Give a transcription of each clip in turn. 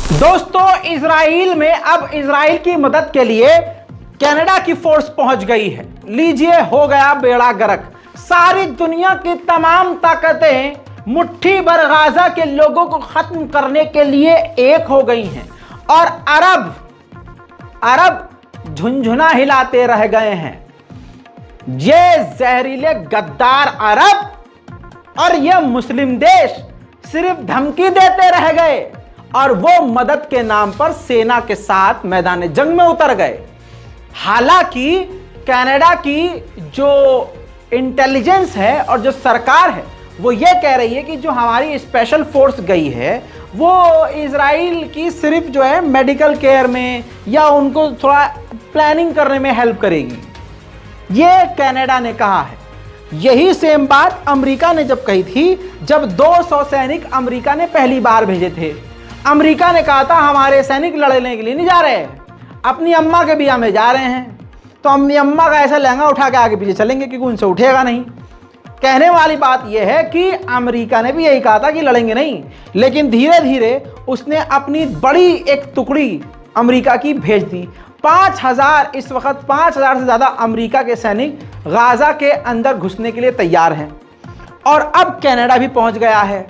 दोस्तों, इजराइल में अब इजराइल की मदद के लिए कनाडा की फोर्स पहुंच गई है। लीजिए, हो गया बेड़ा गर्क। सारी दुनिया की तमाम ताकतें मुट्ठी भर गाजा के लोगों को खत्म करने के लिए एक हो गई हैं और अरब झुंझुना हिलाते रह गए हैं। ये जहरीले गद्दार अरब और ये मुस्लिम देश सिर्फ धमकी देते रह गए और वो मदद के नाम पर सेना के साथ मैदान जंग में उतर गए। हालांकि कनाडा की जो इंटेलिजेंस है और जो सरकार है वो ये कह रही है कि जो हमारी स्पेशल फोर्स गई है वो इजराइल की सिर्फ जो है मेडिकल केयर में या उनको थोड़ा प्लानिंग करने में हेल्प करेगी। ये कनाडा ने कहा है। यही सेम बात अमेरिका ने जब कही थी, जब 200 सैनिक अमेरिका ने पहली बार भेजे थे। अमेरिका ने कहा था हमारे सैनिक लड़ने के लिए नहीं जा रहे, अपनी अम्मा के बियाह में जा रहे हैं, तो अपनी अम्मा का ऐसा लहंगा उठा के आगे पीछे चलेंगे क्योंकि उनसे उठेगा नहीं। कहने वाली बात यह है कि अमेरिका ने भी यही कहा था कि लड़ेंगे नहीं, लेकिन धीरे धीरे उसने अपनी बड़ी एक टुकड़ी अमेरिका की भेज दी। 5000 इस वक्त 5000 से ज़्यादा अमेरिका के सैनिक गाजा के अंदर घुसने के लिए तैयार हैं और अब कनाडा भी पहुंच गया है।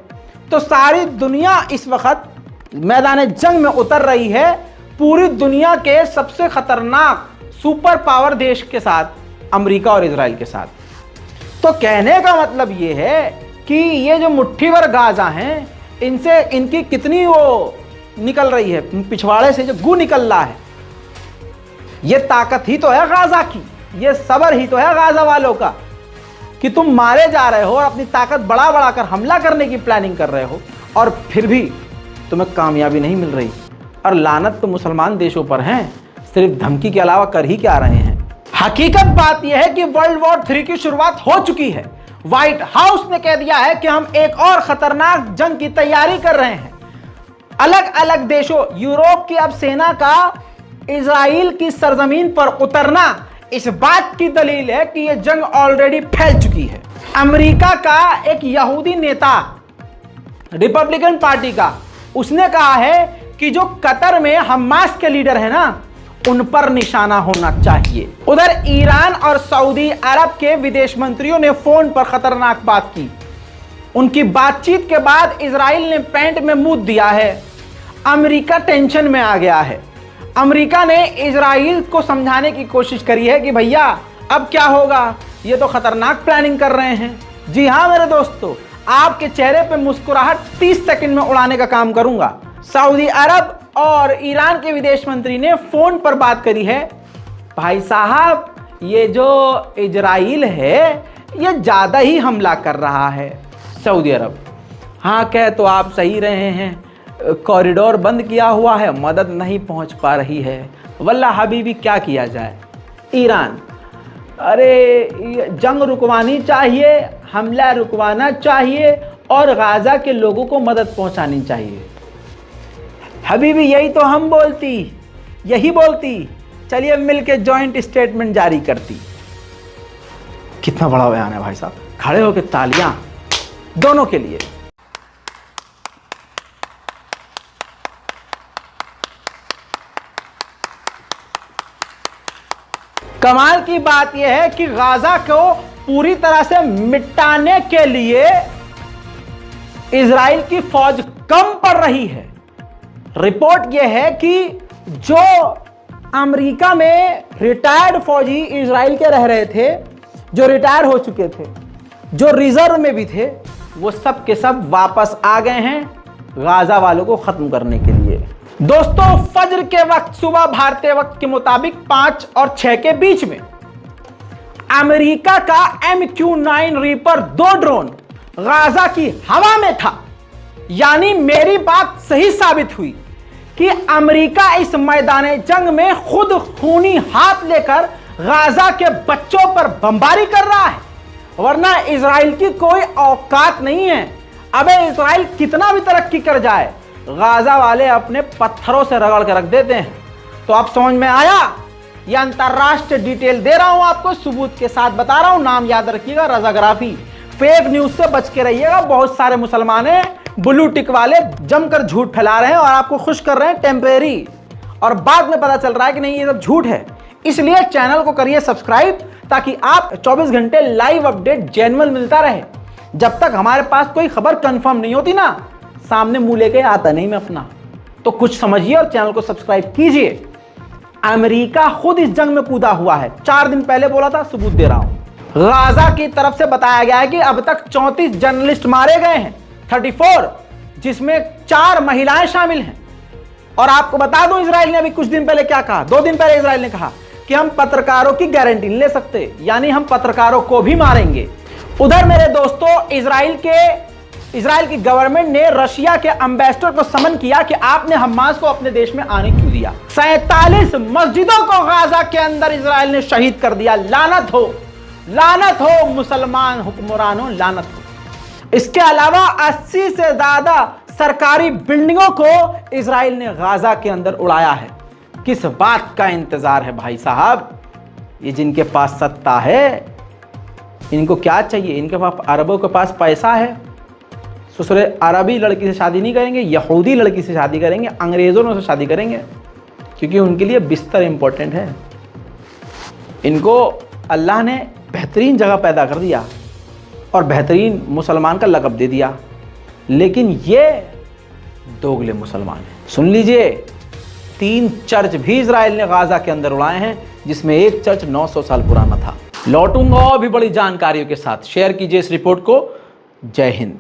तो सारी दुनिया इस वक्त मैदान जंग में उतर रही है, पूरी दुनिया के सबसे खतरनाक सुपर पावर देश के साथ, अमेरिका और इजराइल के साथ। तो कहने का मतलब ये है कि ये जो मुट्ठी भर गाजा हैं, इनसे इनकी कितनी वो निकल रही है, पिछवाड़े से जो गू निकल रहा है, ये ताकत ही तो है गाजा की, ये सबर ही तो है गाजा वालों का कि तुम मारे जा रहे हो और अपनी ताकत बढ़ा बढ़ा कर हमला करने की प्लानिंग कर रहे हो और फिर भी तुम्हें कामयाबी नहीं मिल रही। और लानत तो मुसलमान देशों पर हैं, सिर्फ धमकी के अलावा कर ही क्या रहे हैं। हकीकत बात यह है कि वर्ल्ड वॉर 3 की शुरुआत हो चुकी है। व्हाइट हाउस ने कह दिया है कि हम एक और खतरनाक जंग की तैयारी कर रहे हैं। अलग अलग देशों, यूरोप की अब सेना का इजराइल की सरजमीन पर उतरना इस बात की दलील है कि यह जंग ऑलरेडी फैल चुकी है। अमेरिका का एक यहूदी नेता, रिपब्लिकन पार्टी का, उसने कहा है कि जो कतर में हमास के लीडर है ना, उन पर निशाना होना चाहिए। उधर ईरान और सऊदी अरब के विदेश मंत्रियों ने फोन पर खतरनाक बात की। उनकी बातचीत के बाद इजराइल ने पैंट में मुंह दिया है। अमेरिका टेंशन में आ गया है। अमेरिका ने इजराइल को समझाने की कोशिश करी है कि भैया अब क्या होगा, ये तो खतरनाक प्लानिंग कर रहे हैं। जी हाँ मेरे दोस्तों, आपके चेहरे पे मुस्कुराहट 30 सेकंड में उड़ाने का काम करूंगा। सऊदी अरब और ईरान के विदेश मंत्री ने फोन पर बात करी है। भाई साहब, ये जो इजराइल है ये ज्यादा ही हमला कर रहा है। सऊदी अरब, हाँ कह तो आप सही रहे हैं, कॉरिडोर बंद किया हुआ है, मदद नहीं पहुंच पा रही है, वल्ला हबीबी क्या किया जाए। ईरान, अरे जंग रुकवानी चाहिए, हमला रुकवाना चाहिए और गाजा के लोगों को मदद पहुंचानी चाहिए। हबीबी यही तो हम बोलती, यही बोलती, चलिए मिलके जॉइंट स्टेटमेंट जारी करती। कितना बड़ा बयान है भाई साहब, खड़े होकर तालियां दोनों के लिए। कमाल की बात यह है कि गाजा को पूरी तरह से मिटाने के लिए इजराइल की फौज कम पड़ रही है। रिपोर्ट यह है कि जो अमेरिका में रिटायर्ड फौजी इजराइल के रह रहे थे, जो रिटायर हो चुके थे, जो रिजर्व में भी थे, वो सब के सब वापस आ गए हैं गाजा वालों को खत्म करने के लिए। दोस्तों, फज्र के वक्त, सुबह भारतीय वक्त के मुताबिक 5 और 6 के बीच में अमेरिका का MQ-9 रीपर 2 ड्रोन गाजा की हवा में था। यानी मेरी बात सही साबित हुई कि अमेरिका इस मैदान जंग में खुद खूनी हाथ लेकर गाजा के बच्चों पर बमबारी कर रहा है, वरना इजराइल की कोई औकात नहीं है। अबे इजराइल कितना भी तरक्की कर जाए, गाजा वाले अपने पत्थरों से रगड़ कर रख देते हैं। तो आप समझ में आया, यह अंतरराष्ट्रीय डिटेल दे रहा हूं आपको, सबूत के साथ बता रहा हूं। नाम याद रखिएगा, रजाग्राफी। फेक न्यूज से बच के रहिएगा। बहुत सारे मुसलमान हैं ब्लू टिक वाले जमकर झूठ फैला रहे हैं और आपको खुश कर रहे हैं टेम्परेरी, और बाद में पता चल रहा है कि नहीं ये सब झूठ है। इसलिए चैनल को करिए सब्सक्राइब ताकि आप 24 घंटे लाइव अपडेट जेन्युइन मिलता रहे। जब तक हमारे पास कोई खबर कंफर्म नहीं होती ना, सामने मुंह लेके आता नहीं मैं अपना। तो कुछ समझिए और चैनल को सब्सक्राइब कीजिए। अमेरिका खुद इस जंग में कूदा हुआ है। 4 दिन पहले बोला था, सबूत दे रहा हूं। गाजा की तरफ से बताया गया है कि अब तक 34 जर्नलिस्ट मारे गए हैं, 34, जिसमें 4 महिलाएं शामिल हैं। और आपको बता दूं, इजराइल ने अभी कुछ दिन पहले क्या कहा, 2 दिन पहले इजराइल ने कहा कि हम पत्रकारों की गारंटी नहीं ले सकते, यानी हम पत्रकारों को भी मारेंगे। उधर मेरे दोस्तों, इजराइल की गवर्नमेंट ने रशिया के एम्बेसडर को समन किया कि आपने हमास को अपने देश में आने क्यों दिया। 47 मस्जिदों को गाजा के अंदर इजराइल ने शहीद कर दिया। लानत हो मुसलमान हुक्मरानों, लानत हो। इसके अलावा 80 से ज्यादा सरकारी बिल्डिंगों को इजराइल ने गाजा के अंदर उड़ाया है। किस बात का इंतजार है भाई साहब? ये जिनके पास सत्ता है, इनको क्या चाहिए? इनके पास, अरबों के पास पैसा है, ससुरे अरबी लड़की से शादी नहीं करेंगे, यहूदी लड़की से शादी करेंगे, अंग्रेजों से शादी करेंगे, क्योंकि उनके लिए बिस्तर इंपॉर्टेंट है। इनको अल्लाह ने बेहतरीन जगह पैदा कर दिया और बेहतरीन मुसलमान का लक़ब दे दिया, लेकिन ये दोगले मुसलमान हैं। सुन लीजिए, 3 चर्च भी इजराइल ने गाजा के अंदर उड़ाए हैं, जिसमें एक चर्च 900 साल पुराना था। लौटूंगा और भी बड़ी जानकारियों के साथ। शेयर कीजिए इस रिपोर्ट को। जय हिंद।